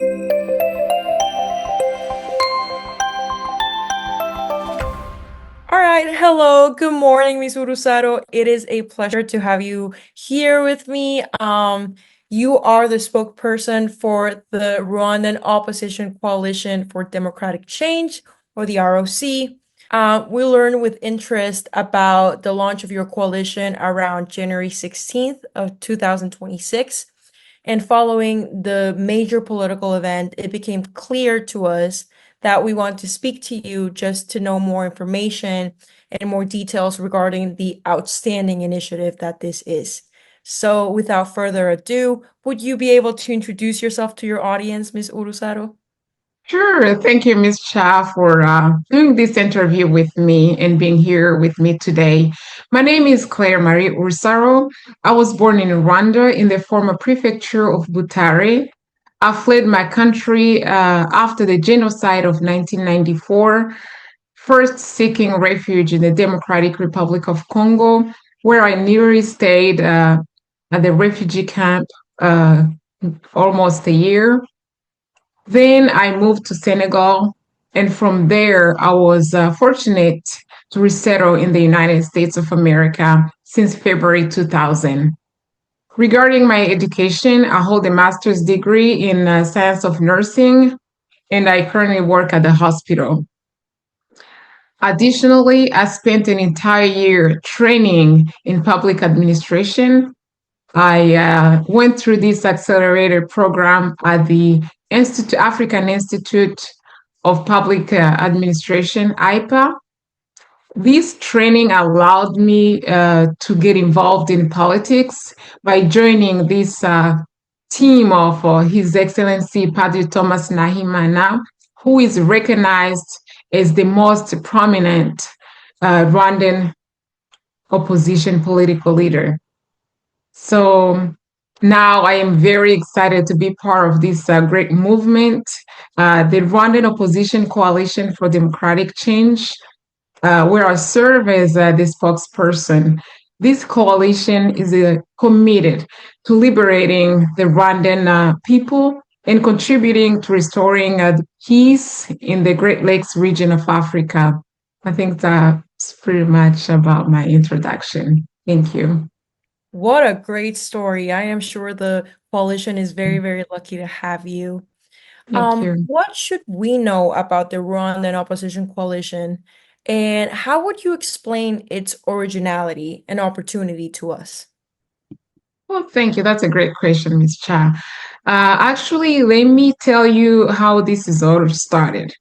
All right, hello, good morning, Miss Urusaro. It is a pleasure to have you here with me. You are the spokesperson for the Rwandan Opposition Coalition for Democratic Change, or the ROC. We learned with interest about the launch of your coalition around January 16th of 2026. And following the major political event, it became clear to us that we want to speak to you just to know more information and more details regarding the outstanding initiative that this is. So without further ado, would you be able to introduce yourself to your audience, Ms. Urusaro? Sure. Thank you, Ms. Cha, for doing this interview with me and being here with me today. My name is Claire Marie Ursaro. I was born in Rwanda in the former prefecture of Butare. I fled my country after the genocide of 1994, first seeking refuge in the Democratic Republic of Congo, where I nearly stayed at the refugee camp almost a year. Then I moved to Senegal, and from there, I was fortunate to resettle in the United States of America since February 2000. Regarding my education, I hold a master's degree in science of nursing, and I currently work at the hospital. Additionally, I spent an entire year training in public administration. I went through this accelerated program at the African Institute of Public Administration, IPA. This training allowed me to get involved in politics by joining this team of His Excellency Padre Thomas Nahimana, who is recognized as the most prominent Rwandan opposition political leader. So now I am very excited to be part of this great movement, the Rwandan Opposition Coalition for Democratic Change, where I serve as the spokesperson. This coalition is committed to liberating the Rwandan people and contributing to restoring peace in the Great Lakes region of Africa. I think that's pretty much about my introduction. Thank you. What a great story. I am sure the coalition is very, very lucky to have you. Thank you. What should we know about the Rwandan Opposition Coalition, and how would you explain its originality and opportunity to us? Well, thank you. That's a great question, Ms. Cha. Actually, let me tell you how this is all started.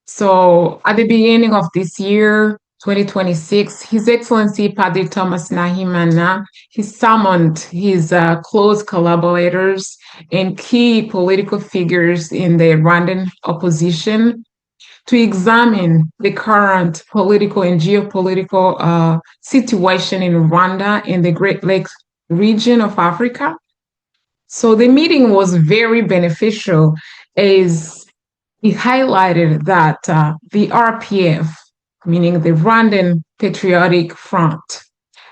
So, at the beginning of this year, 2026, His Excellency Padre Thomas Nahimana, he summoned his close collaborators and key political figures in the Rwandan opposition to examine the current political and geopolitical situation in Rwanda and the Great Lakes region of Africa. So the meeting was very beneficial as it highlighted that the RPF, meaning the Rwandan Patriotic Front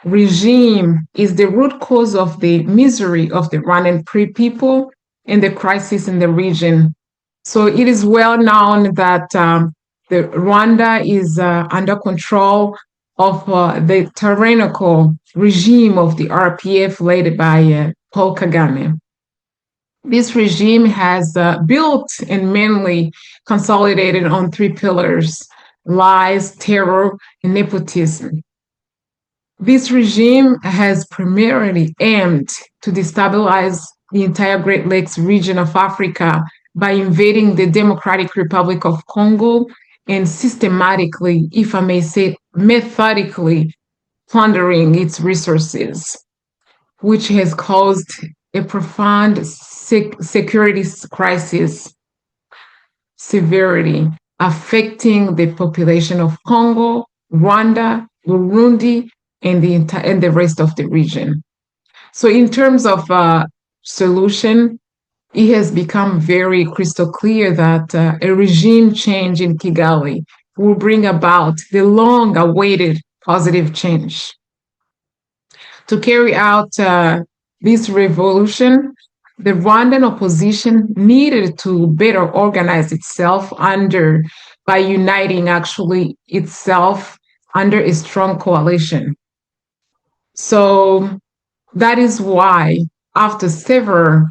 regime, is the root cause of the misery of the Rwandan people and the crisis in the region. So it is well known that the Rwanda is under control of the tyrannical regime of the RPF led by Paul Kagame. This regime has built and mainly consolidated on three pillars: lies, terror, and nepotism. This regime has primarily aimed to destabilize the entire Great Lakes region of Africa by invading the Democratic Republic of Congo and systematically, if I may say, methodically plundering its resources, which has caused a profound security crisis severity affecting the population of Congo, Rwanda, Burundi, and the rest of the region. So in terms of solution, it has become very crystal clear that a regime change in Kigali will bring about the long-awaited positive change. To carry out this revolution, the Rwandan opposition needed to better organize itself by uniting actually itself under a strong coalition. So that is why, after several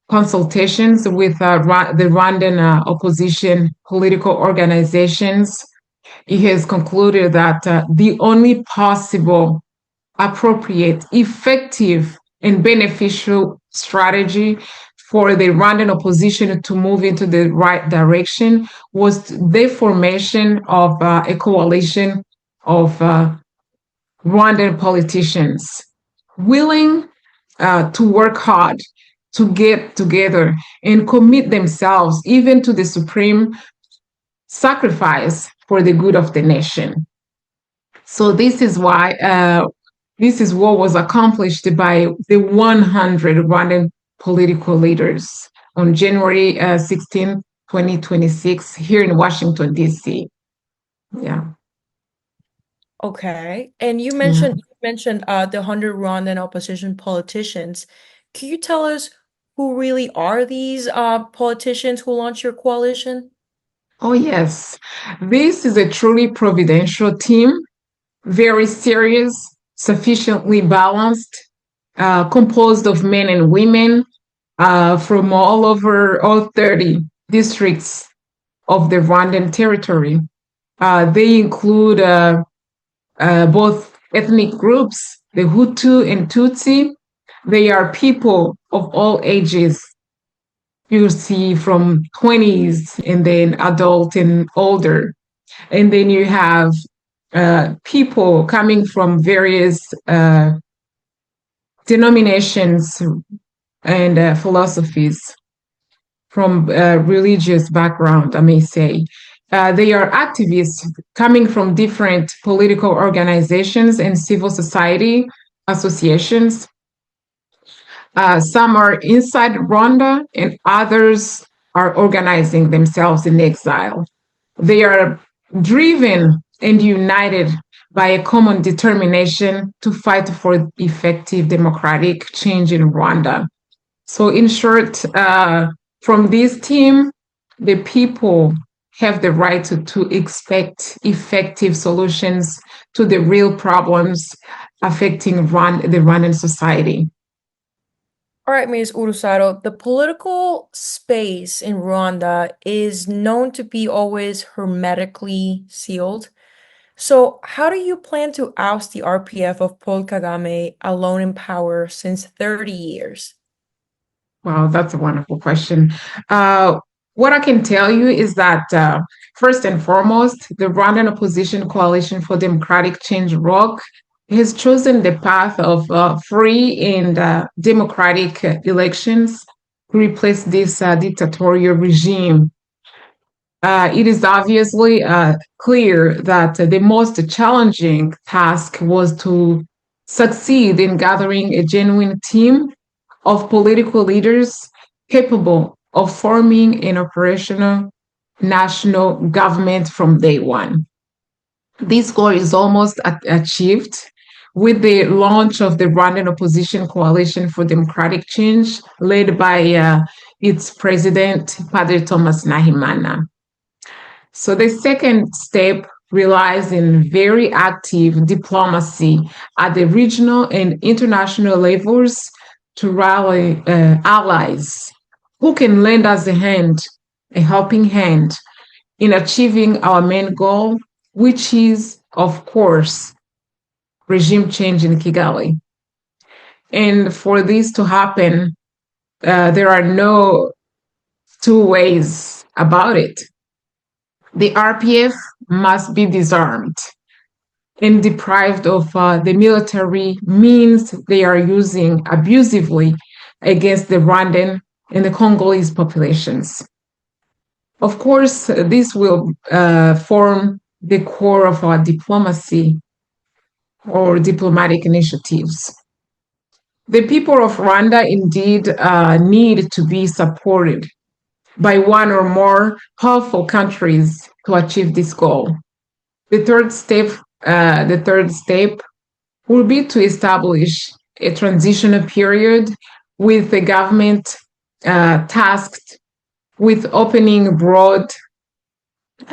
consultations with the Rwandan opposition political organizations, it has concluded that the only possible, appropriate, effective, and beneficial strategy for the Rwandan opposition to move into the right direction was the formation of a coalition of Rwandan politicians willing to work hard to get together and commit themselves even to the supreme sacrifice for the good of the nation. So this is why this is what was accomplished by the 100 Rwandan political leaders on January 16, 2026, here in Washington, D.C. Yeah. Okay. And you Yeah. mentioned the 100 Rwandan opposition politicians. Can you tell us who really are these politicians who launched your coalition? Oh, yes. This is a truly providential team, very serious, sufficiently balanced, composed of men and women from all over all 30 districts of the Rwandan territory. They include both ethnic groups, the Hutu and Tutsi. They are people of all ages. You see from 20s and then adult and older. And then you have people coming from various denominations and philosophies, from religious background, I may say. They are activists coming from different political organizations and civil society associations. Some are inside Rwanda and others are organizing themselves in exile. They are driven and united by a common determination to fight for effective democratic change in Rwanda. So in short, from this team, the people have the right to expect effective solutions to the real problems affecting the Rwandan society. All right, Ms. Urusaro, the political space in Rwanda is known to be always hermetically sealed. So, how do you plan to oust the RPF of Paul Kagame alone in power since 30 years? Wow, that's a wonderful question. What I can tell you is that, first and foremost, the Rwandan Opposition Coalition for Democratic Change, ROC, has chosen the path of free and democratic elections to replace this dictatorial regime. It is obviously clear that the most challenging task was to succeed in gathering a genuine team of political leaders capable of forming an operational national government from day one. This goal is almost achieved with the launch of the Rwandan Opposition Coalition for Democratic Change, led by its president, Padre Thomas Nahimana. So the second step relies in very active diplomacy at the regional and international levels to rally allies who can lend us a helping hand in achieving our main goal, which is, of course, regime change in Kigali. And for this to happen, there are no two ways about it. The RPF must be disarmed and deprived of the military means they are using abusively against the Rwandan and the Congolese populations. Of course, this will form the core of our diplomacy or diplomatic initiatives. The people of Rwanda indeed need to be supported by one or more powerful countries to achieve this goal. The third step will be to establish a transitional period with the government tasked with opening broad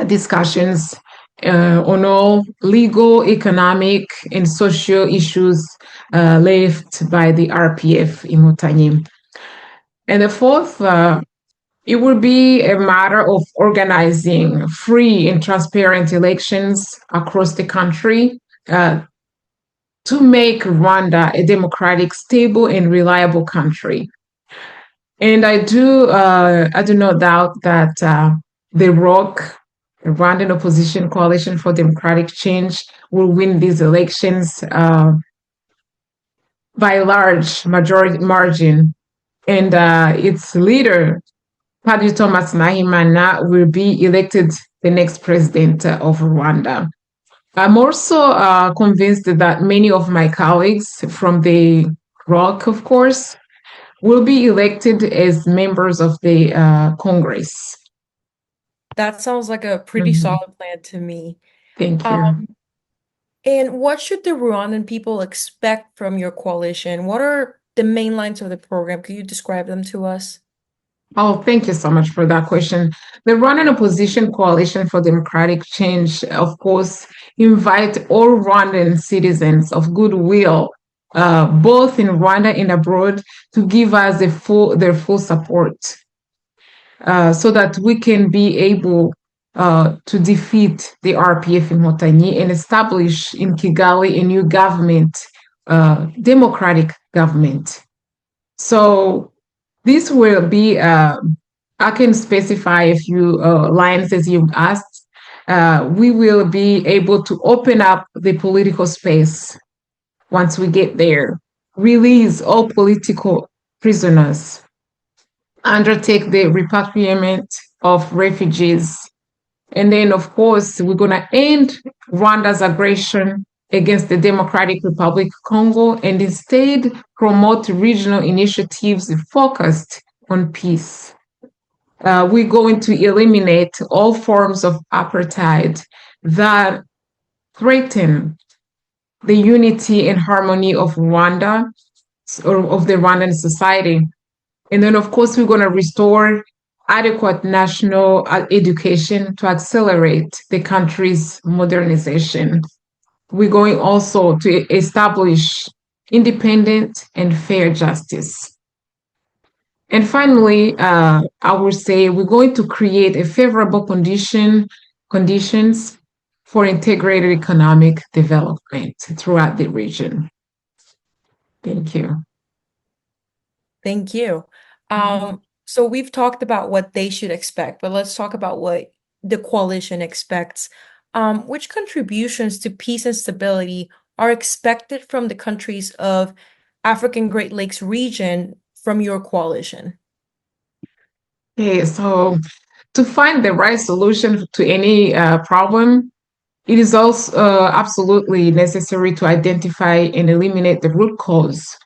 discussions on all legal, economic, and social issues left by the RPF in Inkotanyi. And the fourth, it will be a matter of organizing free and transparent elections across the country to make Rwanda a democratic, stable, and reliable country. And I do not doubt that the ROC, the Rwandan Opposition Coalition for Democratic Change, will win these elections by a large majority margin. And its leader, Padri Thomas Nahimana, will be elected the next president of Rwanda. I'm also convinced that many of my colleagues from the ROC, of course, will be elected as members of the Congress. That sounds like a pretty solid plan to me. Thank you. And what should the Rwandan people expect from your coalition? What are the main lines of the program? Could you describe them to us? Oh, thank you so much for that question. The Rwandan Opposition Coalition for Democratic Change, of course, invite all Rwandan citizens of goodwill, both in Rwanda and abroad, to give us their full support, so that we can be able to defeat the RPF in Inkotanyi and establish in Kigali a new government, democratic government. So this will be, I can specify a few lines as you asked. We will be able to open up the political space once we get there, release all political prisoners, undertake the repatriation of refugees. And then, of course, we're going to end Rwanda's aggression against the Democratic Republic of Congo and instead promote regional initiatives focused on peace. We're going to eliminate all forms of apartheid that threaten the unity and harmony of Rwanda, or of the Rwandan society. And then, of course, we're going to restore adequate national education to accelerate the country's modernization. We're going also to establish independent and fair justice. And finally, I will say we're going to create a favorable conditions for integrated economic development throughout the region. Thank you. Thank you. So we've talked about what they should expect, but let's talk about what the coalition expects. Which contributions to peace and stability are expected from the countries of African Great Lakes region from your coalition? Okay, so to find the right solution to any problem, it is also absolutely necessary to identify and eliminate the root cause.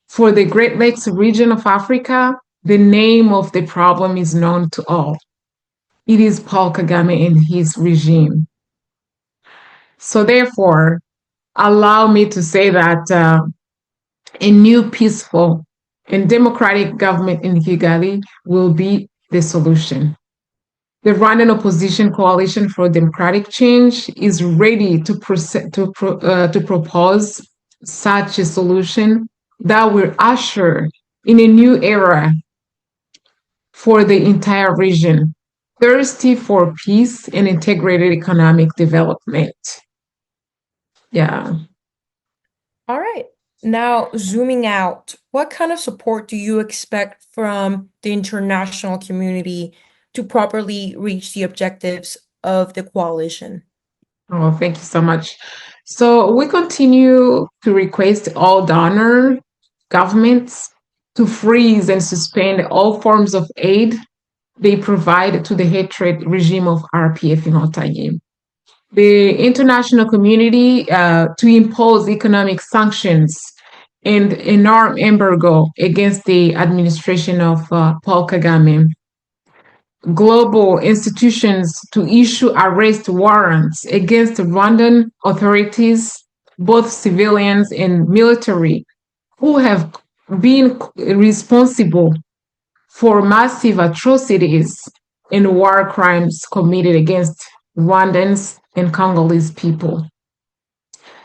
For the Great Lakes region of Africa, the name of the problem is known to all. It is Paul Kagame and his regime. So therefore, allow me to say that a new peaceful and democratic government in Kigali will be the solution. The Rwandan Opposition Coalition for Democratic Change is ready to propose such a solution that will usher in a new era for the entire region, thirsty for peace and integrated economic development. Yeah. All right. Now, zooming out, what kind of support do you expect from the international community to properly reach the objectives of the coalition? Oh, thank you so much. So we continue to request all donor governments to freeze and suspend all forms of aid they provide to the hatred regime of RPF in Inkotanyi. The international community to impose economic sanctions and an armed embargo against the administration of Paul Kagame. Global institutions to issue arrest warrants against Rwandan authorities, both civilians and military, who have being responsible for massive atrocities and war crimes committed against Rwandans and Congolese people.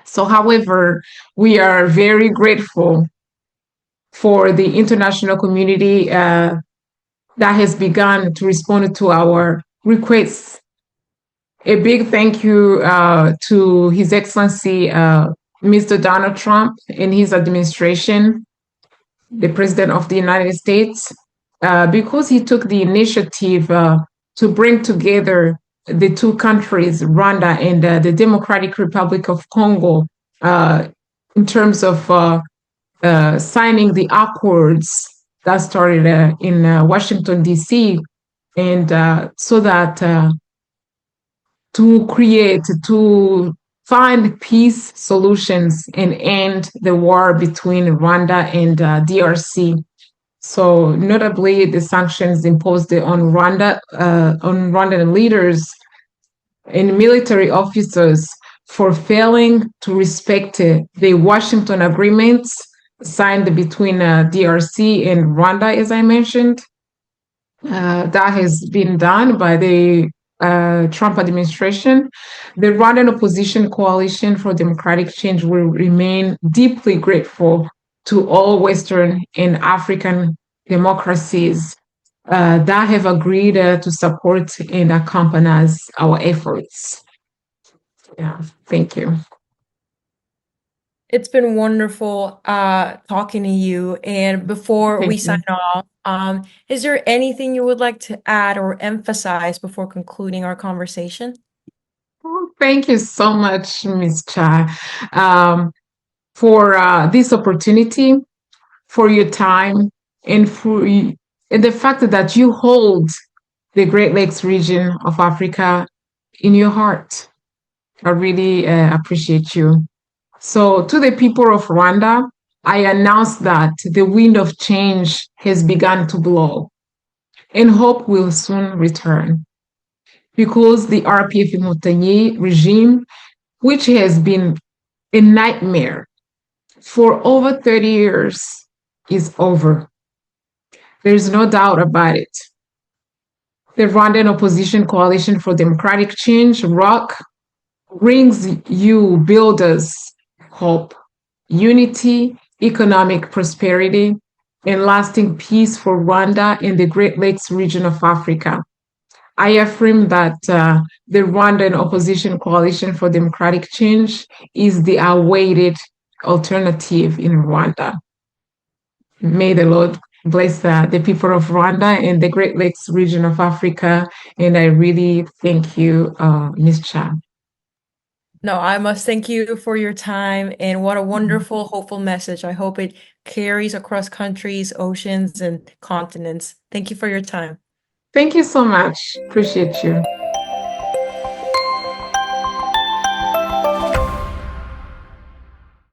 So, however, we are very grateful for the international community that has begun to respond to our requests. A big thank you to His Excellency Mr. Donald Trump and his administration, the President of the United States, because he took the initiative to bring together the two countries, Rwanda and the Democratic Republic of Congo, in terms of signing the accords that started in Washington, D.C., and so that to find peace solutions and end the war between Rwanda and DRC. So, notably, the sanctions imposed on Rwandan leaders and military officers for failing to respect the Washington agreements signed between DRC and Rwanda, as I mentioned. That has been done by the Trump administration. The Rwandan Opposition Coalition for Democratic Change will remain deeply grateful to all Western and African democracies that have agreed to support and accompany our efforts. Yeah, thank you. It's been wonderful talking to you. And before we sign off, is there anything you would like to add or emphasize before concluding our conversation? Oh, thank you so much, Ms. Cha, for this opportunity, for your time, and for the fact that you hold the Great Lakes region of Africa in your heart. I really appreciate you. So, to the people of Rwanda, I announce that the wind of change has begun to blow, and hope will soon return. Because the RPF Inkotanyi regime, which has been a nightmare for over 30 years, is over. There's no doubt about it. The Rwandan Opposition Coalition for Democratic Change, ROC, brings you builders hope, unity, economic prosperity, and lasting peace for Rwanda and the Great Lakes region of Africa. I affirm that the Rwandan Opposition Coalition for Democratic Change is the awaited alternative in Rwanda. May the Lord bless the people of Rwanda and the Great Lakes region of Africa. And I really thank you, Ms. Cha. No, I must thank you for your time, and what a wonderful, hopeful message. I hope it carries across countries, oceans, and continents. Thank you for your time. Thank you so much. Appreciate you.